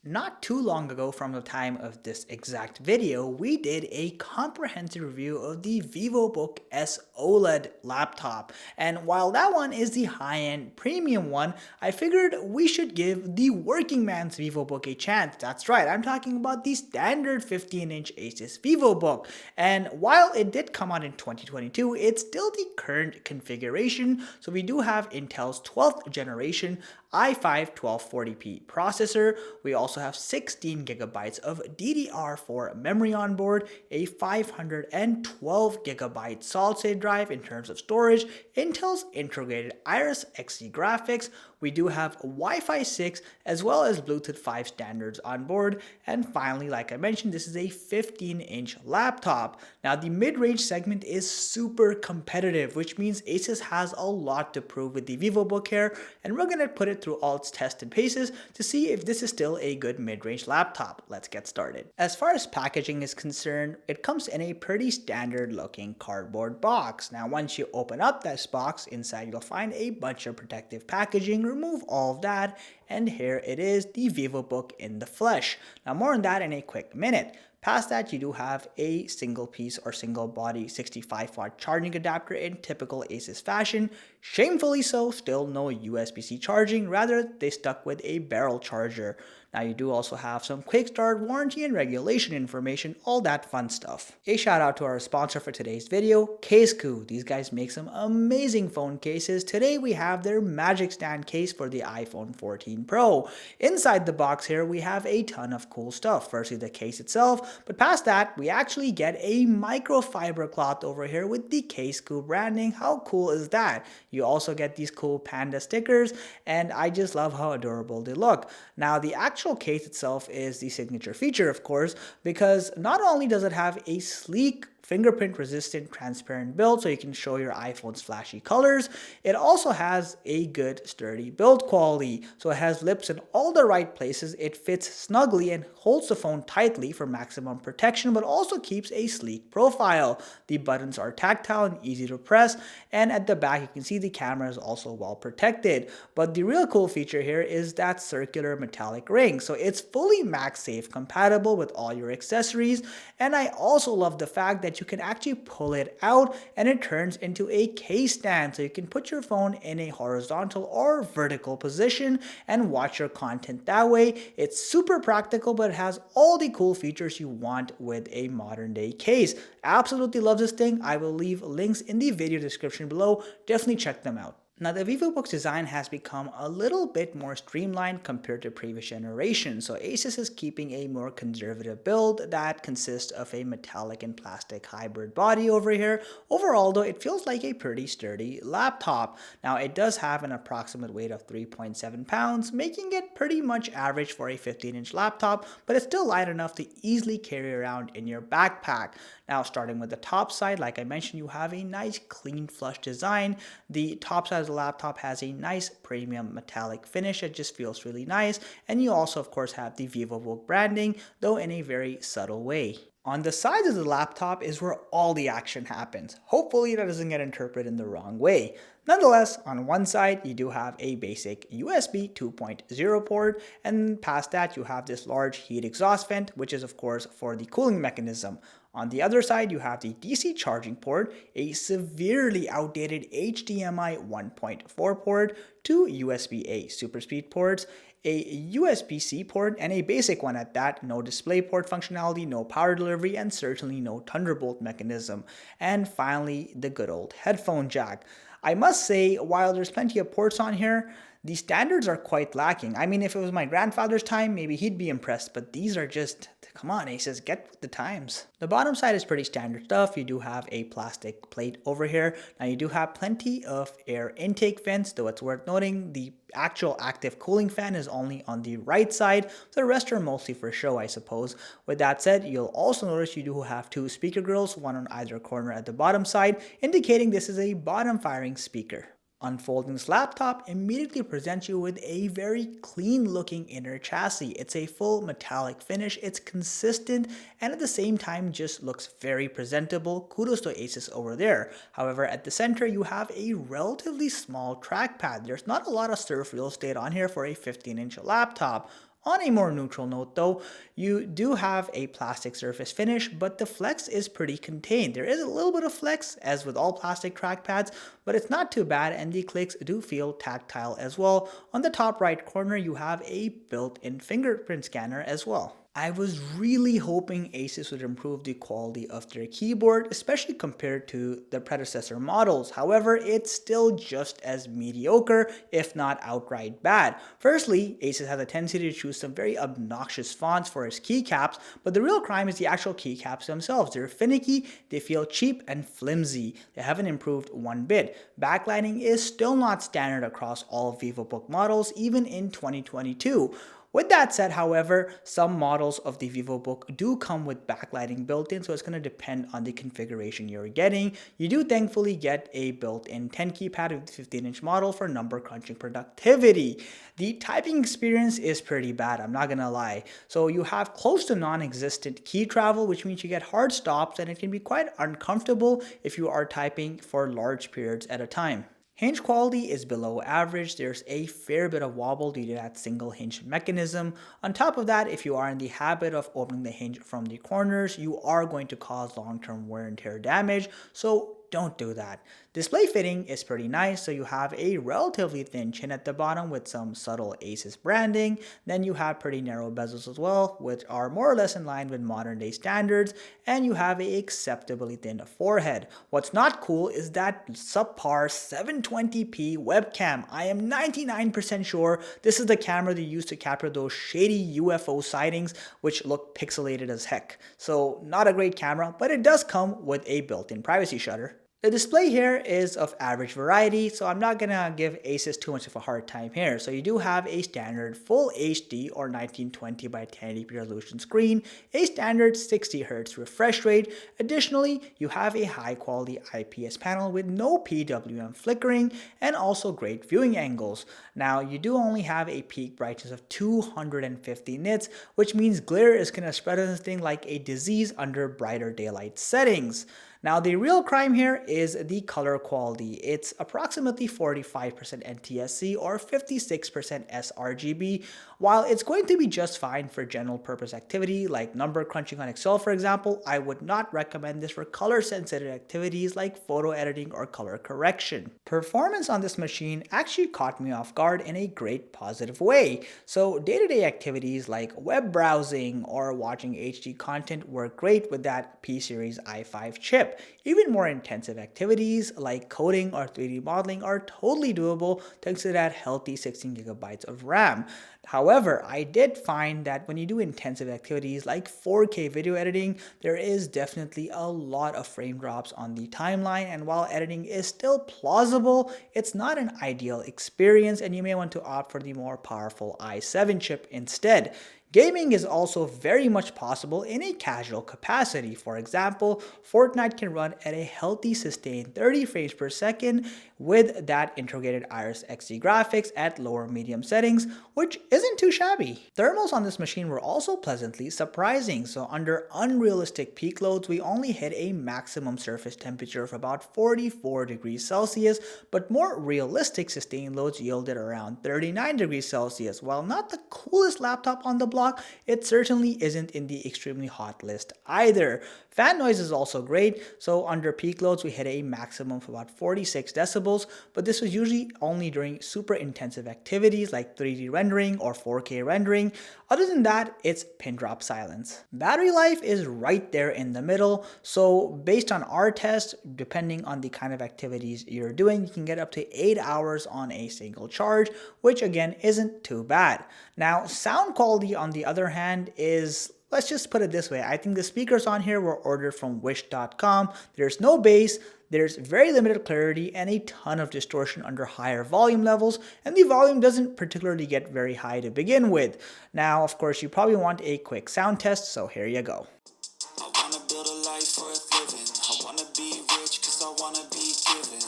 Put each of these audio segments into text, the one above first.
Not too long ago from the time of this exact video, we did a comprehensive review of the VivoBook S OLED laptop. And while that one is the high-end premium one, I figured we should give the working man's VivoBook a chance. That's right, I'm talking about the standard 15-inch Asus VivoBook. And while it did come out in 2022, it's still the current configuration. So we do have Intel's 12th generation i5-1240p processor. We also have 16 gigabytes of DDR4 memory on board, a 512 gigabyte solid state drive in terms of storage, Intel's integrated Iris Xe graphics. We do have Wi-Fi 6 as well as Bluetooth 5 standards on board. And finally, like I mentioned, this is a 15-inch laptop. Now, the mid-range segment is super competitive, which means Asus has a lot to prove with the VivoBook here, and we're going to put it through all its tests and paces to see if this is still a good mid-range laptop. Let's get started. As far as packaging is concerned, it comes in a pretty standard looking cardboard box. Now, once you open up this box, inside you'll find a bunch of protective packaging. Remove all of that, and here it is, the VivoBook in the flesh. Now, more on that in a quick minute. Past that, you do have a single piece or single body 65-watt charging adapter in typical Asus fashion. Shamefully so, still no USB-C charging, rather they stuck with a barrel charger. Now you do also have some quick start warranty and regulation information, all that fun stuff. A shout out to our sponsor for today's video, CASEKOO. These guys make some amazing phone cases. Today we have their Magic Stand case for the iPhone 14 Pro. Inside the box here we have a ton of cool stuff. Firstly, the case itself, but past that we actually get a microfiber cloth over here with the CASEKOO branding. How cool is that? You also get these cool panda stickers, and I just love how adorable they look. Now, the actual case itself is the signature feature, of course, because not only does it have a sleek fingerprint resistant transparent build so you can show your iPhone's flashy colors, it also has a good sturdy build quality. So it has lips in all the right places, it fits snugly and holds the phone tightly for maximum protection, but also keeps a sleek profile. The buttons are tactile and easy to press, and at the back you can see the camera is also well protected. But the real cool feature here is that circular metallic ring. So it's fully MagSafe compatible with all your accessories, and I also love the fact that you can actually pull it out and it turns into a case stand, so you can put your phone in a horizontal or vertical position and watch your content that way. It's super practical, but it has all the cool features you want with a modern day case. Absolutely love this thing. I will leave links in the video description below. Definitely check them out. Now, the VivoBook's design has become a little bit more streamlined compared to previous generations, so Asus is keeping a more conservative build that consists of a metallic and plastic hybrid body over here. Overall though, it feels like a pretty sturdy laptop. Now, it does have an approximate weight of 3.7 pounds, making it pretty much average for a 15-inch laptop, but it's still light enough to easily carry around in your backpack. Now, starting with the top side, like I mentioned, you have a nice clean flush design. The top side of the laptop has a nice premium metallic finish. It just feels really nice. And you also, of course, have the VivoBook branding, though in a very subtle way. On the sides of the laptop is where all the action happens. Hopefully that doesn't get interpreted in the wrong way. Nonetheless, on one side, you do have a basic USB 2.0 port, and past that, you have this large heat exhaust vent, which is of course for the cooling mechanism. On the other side, you have the DC charging port, a severely outdated HDMI 1.4 port, two USB-A super speed ports, a USB-C port, and a basic one at that. No display port functionality, no power delivery, and certainly no Thunderbolt mechanism. And finally, the good old headphone jack. I must say, while there's plenty of ports on here, the standards are quite lacking. I mean, if it was my grandfather's time, maybe he'd be impressed, but these are just, come on, Asus, get with the times. The bottom side is pretty standard stuff. You do have a plastic plate over here. Now, you do have plenty of air intake vents, though it's worth noting the actual active cooling fan is only on the right side. The rest are mostly for show, I suppose. With that said, you'll also notice you do have two speaker grills, one on either corner at the bottom side, indicating this is a bottom firing speaker. Unfolding this laptop immediately presents you with a very clean looking inner chassis. It's a full metallic finish, it's consistent, and at the same time just looks very presentable. Kudos to Asus over there. However, at the center you have a relatively small trackpad. There's not a lot of surface real estate on here for a 15-inch laptop. On a more neutral note though, you do have a plastic surface finish, but the flex is pretty contained. There is a little bit of flex, as with all plastic trackpads, but it's not too bad, and the clicks do feel tactile as well. On the top right corner, you have a built-in fingerprint scanner as well. I was really hoping Asus would improve the quality of their keyboard, especially compared to the predecessor models. However, it's still just as mediocre, if not outright bad. Firstly, Asus has a tendency to choose some very obnoxious fonts for its keycaps, but the real crime is the actual keycaps themselves. They're finicky, they feel cheap and flimsy. They haven't improved one bit. Backlighting is still not standard across all VivoBook models, even in 2022. With that said, however, some models of the VivoBook do come with backlighting built in, so it's going to depend on the configuration you're getting. You do thankfully get a built-in 10 keypad with the 15-inch model for number crunching productivity. The typing experience is pretty bad, I'm not going to lie. So you have close to non-existent key travel, which means you get hard stops, and it can be quite uncomfortable if you are typing for large periods at a time. Hinge quality is below average. There's a fair bit of wobble due to that single hinge mechanism. On top of that, if you are in the habit of opening the hinge from the corners, you are going to cause long-term wear and tear damage, so don't do that. Display fitting is pretty nice, so you have a relatively thin chin at the bottom with some subtle Asus branding. Then you have pretty narrow bezels as well, which are more or less in line with modern day standards, and you have a acceptably thin forehead. What's not cool is that subpar 720p webcam. I am 99% sure this is the camera they use to capture those shady UFO sightings, which look pixelated as heck. So not a great camera, but it does come with a built-in privacy shutter. The display here is of average variety, so I'm not gonna give Asus too much of a hard time here. So you do have a standard full HD or 1920 by 1080p resolution screen, a standard 60Hz refresh rate. Additionally, you have a high quality IPS panel with no PWM flickering and also great viewing angles. Now you do only have a peak brightness of 250 nits, which means glare is gonna spread on this thing like a disease under brighter daylight settings. Now the real crime here is the color quality. It's approximately 45% NTSC or 56% sRGB. While it's going to be just fine for general purpose activity like number crunching on Excel for example, I would not recommend this for color sensitive activities like photo editing or color correction. Performance on this machine actually caught me off guard in a great positive way. So day-to-day activities like web browsing or watching HD content work great with that P-Series i5 chip. Even more intensive activities like coding or 3D modeling are totally doable thanks to that healthy 16GB of RAM. However, I did find that when you do intensive activities like 4K video editing, there is definitely a lot of frame drops on the timeline, and while editing is still plausible, it's not an ideal experience and you may want to opt for the more powerful i7 chip instead. Gaming is also very much possible in a casual capacity. For example, Fortnite can run at a healthy sustained 30 frames per second with that integrated Iris Xe graphics at lower medium settings, which isn't too shabby. Thermals on this machine were also pleasantly surprising. So under unrealistic peak loads, we only hit a maximum surface temperature of about 44 degrees Celsius, but more realistic sustained loads yielded around 39 degrees Celsius. While not the coolest laptop on the block, it certainly isn't in the extremely hot list either. Fan noise is also great, so under peak loads we hit a maximum of about 46 decibels, but this was usually only during super intensive activities like 3D rendering or 4K rendering. Other than that, it's pin drop silence. Battery life is right there in the middle, so based on our test, depending on the kind of activities you're doing, you can get up to 8 hours on a single charge, which again isn't too bad. Now, sound quality on the other hand is, let's just put it this way, I think the speakers on here were ordered from wish.com. There's no bass, there's very limited clarity and a ton of distortion under higher volume levels, and the volume doesn't particularly get very high to begin with. Now, of course, you probably want a quick sound test, so here you go. I wanna build a life worth living. I wanna be rich cause I wanna be given.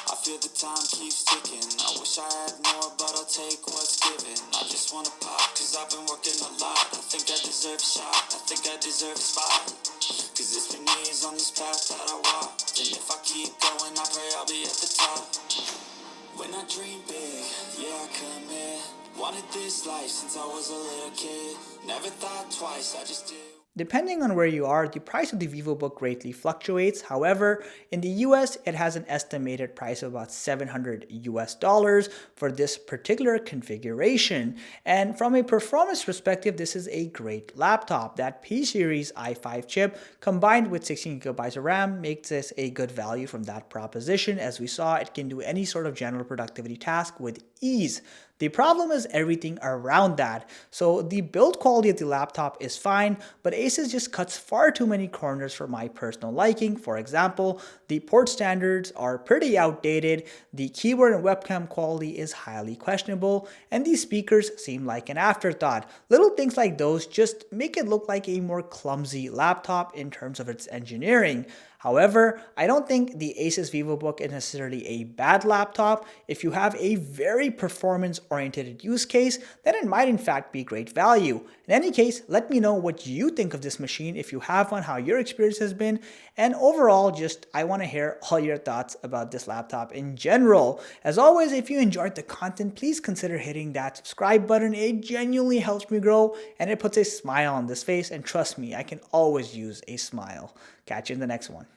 I feel the time keeps ticking. I wish I had more, but I'll take what's given. I just wanna pop cause I've been working a lot. I think I deserve a shot, I think I deserve a spot. Cause it's been years on this path that I walked, and if I keep going, I pray I'll be at the top. When I dream big, yeah I commit. Wanted this life since I was a little kid. Never thought twice, I just did. Depending on where you are, the price of the VivoBook greatly fluctuates. However, in the US, it has an estimated price of about $700 for this particular configuration. And from a performance perspective, this is a great laptop. That P-series i5 chip combined with 16 gigabytes of RAM makes this a good value from that proposition. As we saw, it can do any sort of general productivity task with ease. The problem is everything around that. So the build quality of the laptop is fine, but Asus just cuts far too many corners for my personal liking. For example, the port standards are pretty outdated, the keyboard and webcam quality is highly questionable, and these speakers seem like an afterthought. Little things like those just make it look like a more clumsy laptop in terms of its engineering. However, I don't think the Asus VivoBook is necessarily a bad laptop. If you have a very performance-oriented use case, then it might in fact be great value. In any case, let me know what you think of this machine, if you have one, how your experience has been, and overall, just I want to hear all your thoughts about this laptop in general. As always, if you enjoyed the content, please consider hitting that subscribe button. It genuinely helps me grow, and it puts a smile on this face, and trust me, I can always use a smile. Catch you in the next one.